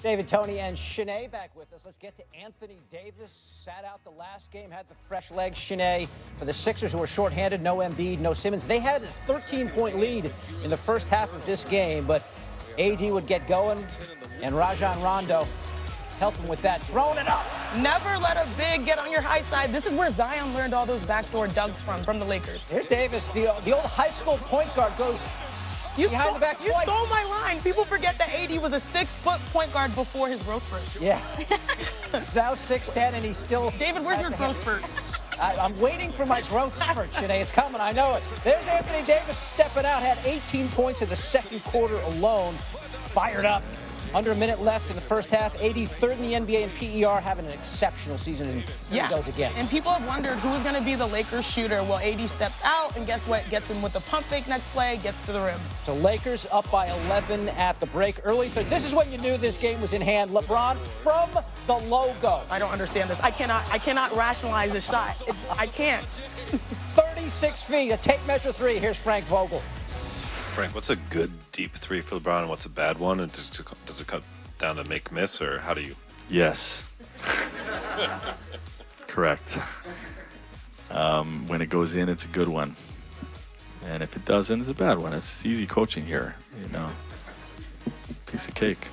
David, Tony, and Shanae back with us. Let's get to Anthony Davis. Sat out the last game, had the fresh legs. Shanae, for the Sixers, who were shorthanded, no Embiid, no Simmons. They had a 13-point lead in the first half of this game, but AD would get going, and Rajon Rondo helped him with that, throwing it up. Never let a big get on your high side. This is where Zion learned all those backdoor dunks from the Lakers. Here's Davis. The old high school point guard goes behind the back twice. You stole my line. People forget that AD was a 6-foot point guard before his growth spurt. Yeah. He's now 6'10", and he's still... David, where's your growth spurt? I'm waiting for my growth spurt, Shanae. It's coming. I know it. There's Anthony Davis stepping out. Had 18 points in the second quarter alone. Fired up. Under a minute left in the first half. AD third in the NBA in PER, having an exceptional season, and here he goes again. And people have wondered who is going to be the Lakers shooter. Well, AD steps out, and guess what? Gets him with the pump fake next play, gets to the rim. So Lakers up by 11 at the break. Early third. This is when you knew this game was in hand. LeBron from the logo. I don't understand this. I cannot rationalize this shot. I can't. 36 feet, a tape measure three. Here's Frank Vogel. Frank, what's a good deep three for LeBron and what's a bad one? And does it cut down to make miss, or how do you? Yes. Correct. When it goes in, it's a good one. And if it doesn't, it's a bad one. It's easy coaching here, you know. Piece of cake.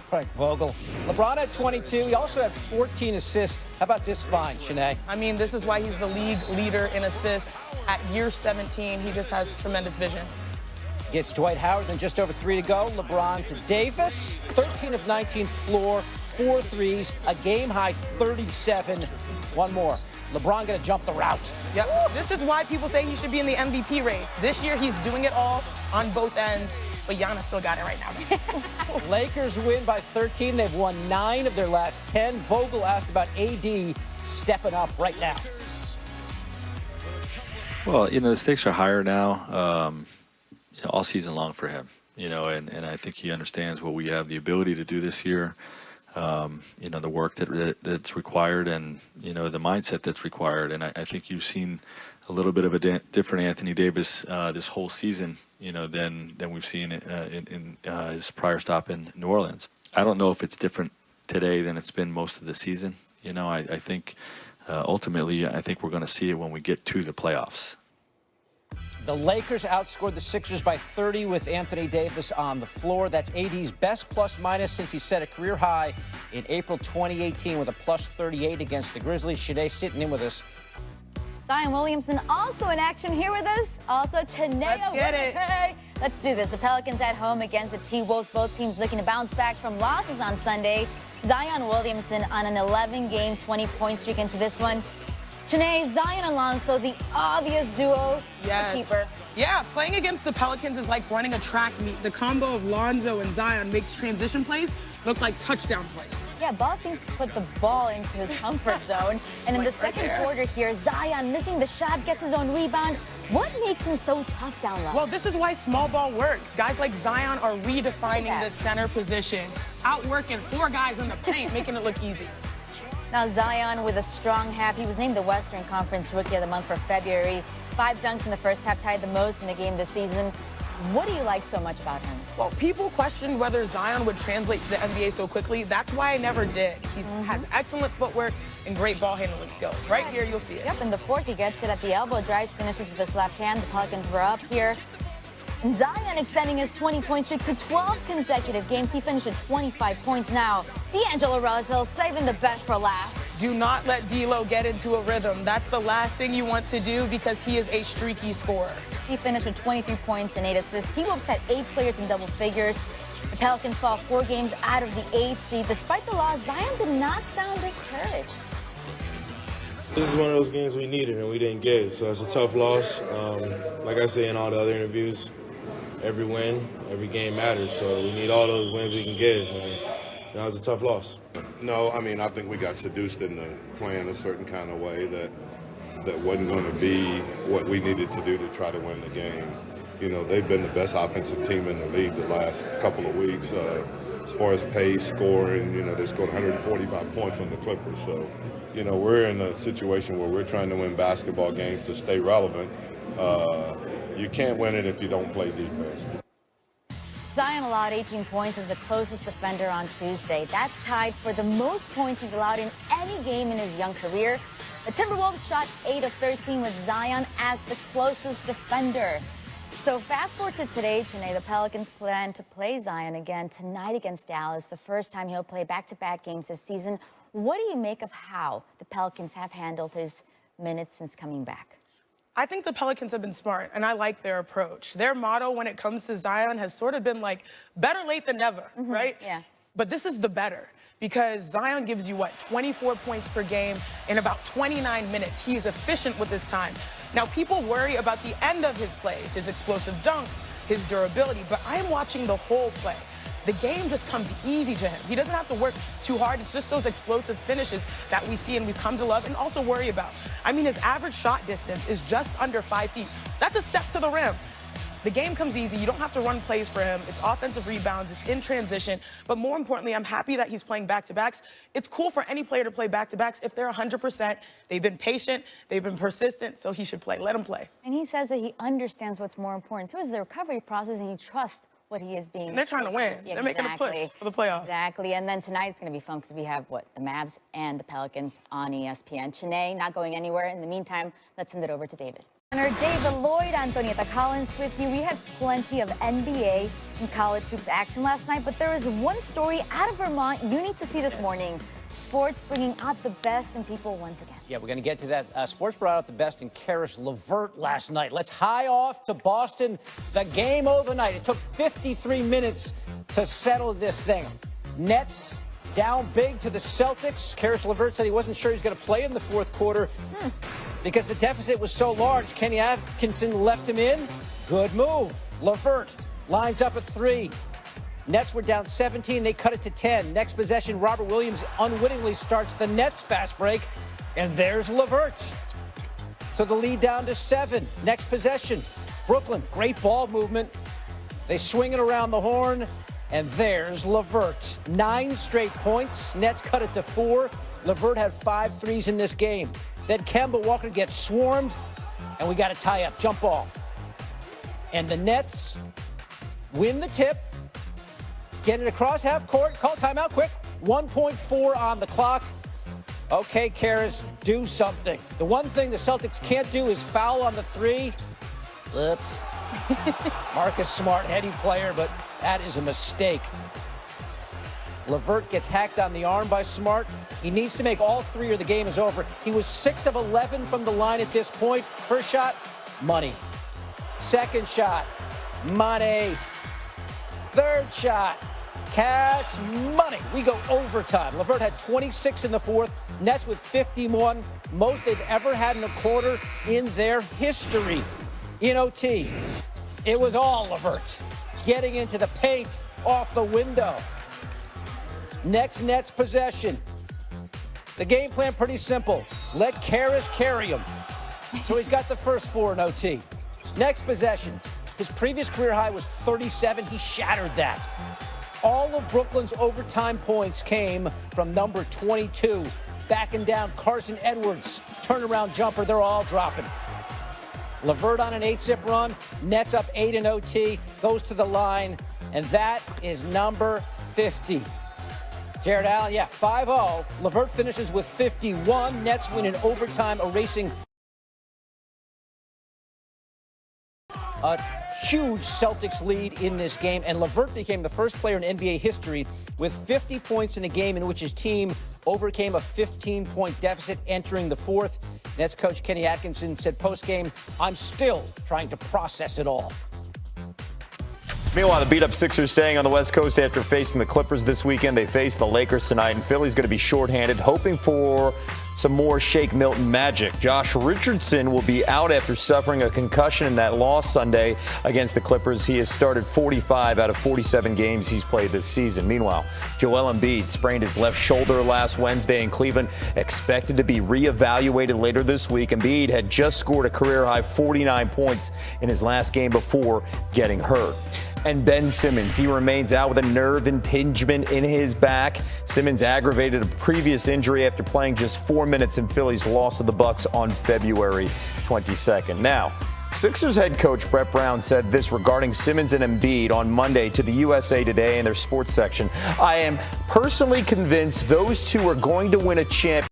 Frank Vogel. LeBron had 22. He also had 14 assists. How about this find, Shanae? I mean, this is why he's the league leader in assists. At year 17, he just has tremendous vision. Gets Dwight Howard, and just over 3 to go. LeBron to Davis. 13 of 19 floor, 4 threes, a game-high 37. One more. LeBron going to jump the route. Yep. This is why people say he should be in the MVP race. This year, he's doing it all on both ends. But Giannis still got it right now. Lakers win by 13. They've won 9 of their last 10. Vogel asked about AD stepping up right now. Well, you know, the stakes are higher now, you know, all season long for him, you know, and I think he understands what we have the ability to do this year, you know, the work that's required and, you know, the mindset that's required. And I think you've seen a little bit of a different Anthony Davis this whole season, you know, than we've seen in his prior stop in New Orleans. I don't know if it's different today than it's been most of the season. You know, I think ultimately, I think we're going to see it when we get to the playoffs. The Lakers outscored the Sixers by 30 with Anthony Davis on the floor. That's AD's best plus-minus since he set a career high in April 2018 with a plus 38 against the Grizzlies. Shanae sitting in with us. Zion Williamson also in action here with us. Also, Chineo. Let's do this. The Pelicans at home against the T-Wolves. Both teams looking to bounce back from losses on Sunday. Zion Williamson on an 11-game, 20-point streak into this one. Chiney, Zion Alonso, the obvious duo, the keeper. Yeah, playing against the Pelicans is like running a track meet. The combo of Lonzo and Zion makes transition plays look like touchdown plays. Yeah, Ball seems to put the ball into his comfort zone. And in the second quarter here, Zion missing the shot, gets his own rebound. What makes him so tough down low? Well, this is why small ball works. Guys like Zion are redefining the center position, outworking 4 guys in the paint, making it look easy. Now Zion with a strong half. He was named the Western Conference Rookie of the Month for February. 5 dunks in the first half, tied the most in a game this season. What do you like so much about him? Well, people questioned whether Zion would translate to the NBA so quickly. That's why I never did. He has excellent footwork and great ball handling skills. Right here, you'll see it. Yep, in the fourth, he gets it at the elbow, drives, finishes with his left hand. The Pelicans were up here. And Zion extending his 20-point streak to 12 consecutive games. He finished with 25 points now. D'Angelo Russell saving the best for last. Do not let D'Lo get into a rhythm. That's the last thing you want to do because he is a streaky scorer. He finished with 23 points and 8 assists. T-Wolves had 8 players in double figures. The Pelicans fall 4 games out of the 8th seed. Despite the loss, Zion did not sound discouraged. This is one of those games we needed and we didn't get it, so it's a tough loss. Like I say in all the other interviews, every win, every game matters, so we need all those wins we can get, and that was a tough loss. No, I mean, I think we got seduced into playing a certain kind of way that wasn't going to be what we needed to do to try to win the game. You know, they've been the best offensive team in the league the last couple of weeks. As far as pace, scoring, you know, they scored 145 points on the Clippers. So, you know, we're in a situation where we're trying to win basketball games to stay relevant. You can't win it if you don't play defense. Zion allowed 18 points as the closest defender on Tuesday. That's tied for the most points he's allowed in any game in his young career. The Timberwolves shot 8 of 13 with Zion as the closest defender. So fast forward to today, Chene, the Pelicans plan to play Zion again tonight against Dallas, the first time he'll play back-to-back games this season. What do you make of how the Pelicans have handled his minutes since coming back? I think the Pelicans have been smart, and I like their approach. Their motto when it comes to Zion has sort of been like, better late than never, right? Yeah. But this is the better, because Zion gives you, 24 points per game in about 29 minutes. He is efficient with his time. Now, people worry about the end of his plays, his explosive dunks, his durability, but I am watching the whole play. The game just comes easy to him. He doesn't have to work too hard. It's just those explosive finishes that we see and we've come to love and also worry about. I mean, his average shot distance is just under 5 feet. That's a step to the rim. The game comes easy. You don't have to run plays for him. It's offensive rebounds. It's in transition. But more importantly, I'm happy that he's playing back-to-backs. It's cool for any player to play back-to-backs if they're 100%. They've been patient. They've been persistent. So he should play. Let him play. And he says that he understands what's more important. So is the recovery process, and he trusts what he is being. And they're trying to win. Yeah, they're making a push for the playoffs. Exactly. And then tonight it's going to be fun because we have, the Mavs and the Pelicans on ESPN. Chene, not going anywhere. In the meantime, let's send it over to David. David Lloyd, Antonieta Collins with you. We had plenty of NBA and college hoops action last night, but there is one story out of Vermont you need to see this morning. Sports bringing out the best in people once again. Yeah, we're going to get to that. Sports brought out the best in Karis LeVert last night. Let's high off to Boston. The game overnight. It took 53 minutes to settle this thing. Nets down big to the Celtics. Karis LeVert said he wasn't sure he was going to play in the fourth quarter because the deficit was so large. Kenny Atkinson left him in. Good move. LeVert lines up at 3. Nets were down 17. They cut it to 10. Next possession, Robert Williams unwittingly starts the Nets fast break. And there's LeVert. So the lead down to 7. Next possession, Brooklyn. Great ball movement. They swing it around the horn. And there's LeVert. 9 straight points. Nets cut it to 4. LeVert had 5 threes in this game. Then Kemba Walker gets swarmed. And we got a tie-up. Jump ball. And the Nets win the tip. Get it across half court. Call timeout quick. 1.4 on the clock. Okay, Karis, do something. The one thing the Celtics can't do is foul on the 3. Oops. Marcus Smart, heady player, but that is a mistake. LeVert gets hacked on the arm by Smart. He needs to make all 3 or the game is over. He was 6 of 11 from the line at this point. First shot, money. Second shot, money. Third shot, cash money. We go overtime. LeVert had 26 in the fourth. Nets with 51, most they've ever had in a quarter in their history. In OT, it was all LeVert. Getting into the paint, off the window. Next Nets possession. The game plan pretty simple. Let Karis carry him. So he's got the first 4 in OT. Next possession. His previous career high was 37. He shattered that. All of Brooklyn's overtime points came from number 22. Backing down Carson Edwards. Turnaround jumper, they're all dropping. LeVert on an 8-zip run. Nets up 8 in OT. Goes to the line. And that is number 50. Jared Allen, 5-0. LeVert finishes with 51. Nets win in overtime, erasing a huge Celtics lead in this game, and LeVert became the first player in NBA history with 50 points in a game in which his team overcame a 15-point deficit entering the fourth. Nets coach Kenny Atkinson said post-game, "I'm still trying to process it all." Meanwhile, the beat-up Sixers staying on the West Coast after facing the Clippers this weekend. They face the Lakers tonight, and Philly's going to be shorthanded, hoping for some more Shake Milton magic. Josh Richardson will be out after suffering a concussion in that loss Sunday against the Clippers. He has started 45 out of 47 games he's played this season. Meanwhile, Joel Embiid sprained his left shoulder last Wednesday in Cleveland, expected to be reevaluated later this week. Embiid had just scored a career-high 49 points in his last game before getting hurt. And Ben Simmons, he remains out with a nerve impingement in his back. Simmons aggravated a previous injury after playing just 4 minutes in Philly's loss to the Bucks on February 22nd. Now, Sixers head coach Brett Brown said this regarding Simmons and Embiid on Monday to the USA Today in their sports section. I am personally convinced those two are going to win a championship.